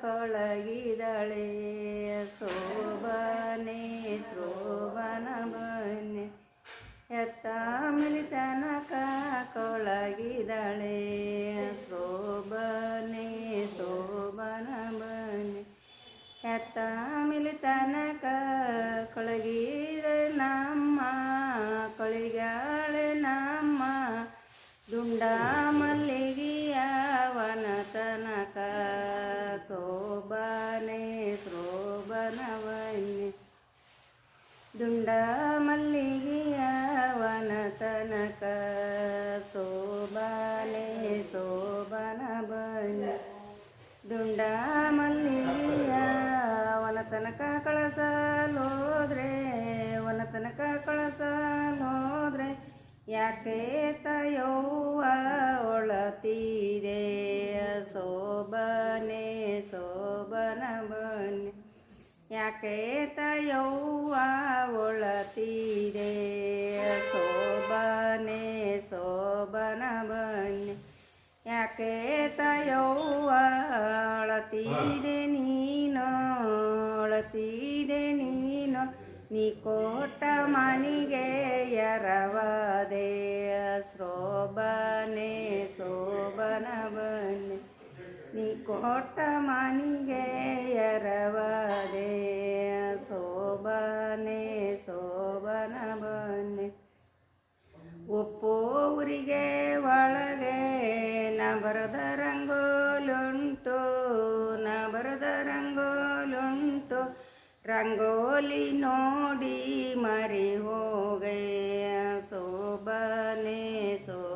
ಕೊಳಗಿದಳೆ ಶೋಭನೆ ಶೋಭನ ಬನ್ನಿ ಎತ್ತ ಮಿಲಿತನಕ ಕೊಳಗಿದಳೆ ಶೋಭನೆ ಶೋಭನ ಬನ್ನಿ ಎತ್ತ ಮಿಲಿತನಕ ಕೊಳಗಿದ ನಮ್ಮ ಕೊಳಿಗಾಳೆ ನಮ್ಮ ದುಂಡ ಮಲ್ಲಿಗೆಯ ವನತನಕ ಶೋಭನೆ ಶೋಭನ ಬನ್ನಿ ದುಂಡ ಮಲ್ಲಿಗೆಯ ವನತನಕ ಶೋಭನೆ ಶೋಭನ ಬನ್ನಿ ದುಂಡ ಮಲ್ಲಿಗೆಯ ವನತನಕ ಕಳಸಲೋದ್ರೆ ವನತನಕ ಕಳಸಲೋದ್ರೆ ಯಾಕೆ ತಯವ್ವ ಒಳತೀರೆ ಶೋಭನೆ ಶೋಭನ ಬನ್ನಿ ಯಾಕೆ ತಯವ್ವ ಒಳತೀರೆ ಶೋಭನೆ ಶೋಭನ ಬನ್ನಿ ಯಾಕೆ ತಯವ್ವ ಅಳತೀರೆ ನೀನು ಅಳತೀರೆ ನೀನು ನೀ ಕೋಟ ಮನಿಗೆ ಎರವದೆ ಶೋಭನೆ ಶೋಭನ ಬನ್ನಿ ನೀ ಕೋಟ ಮನಿಗೆ ಎರವದೆ ಶೋಭನೆ ಶೋಭನ ಬನ್ನಿ ಉಪ್ಪು ಊರಿಗೆ ಒಳಗೆ ನ ಬರದ ರಂಗೋಲುಂಟು ನ ಬರದ ರಂಗೋಲುಂಟು ರಂಗೋಲಿ ನೋಡಿ ಮರಿ ಹೋಗೆ ಶೋಭನೆ ಶೋಭನೆ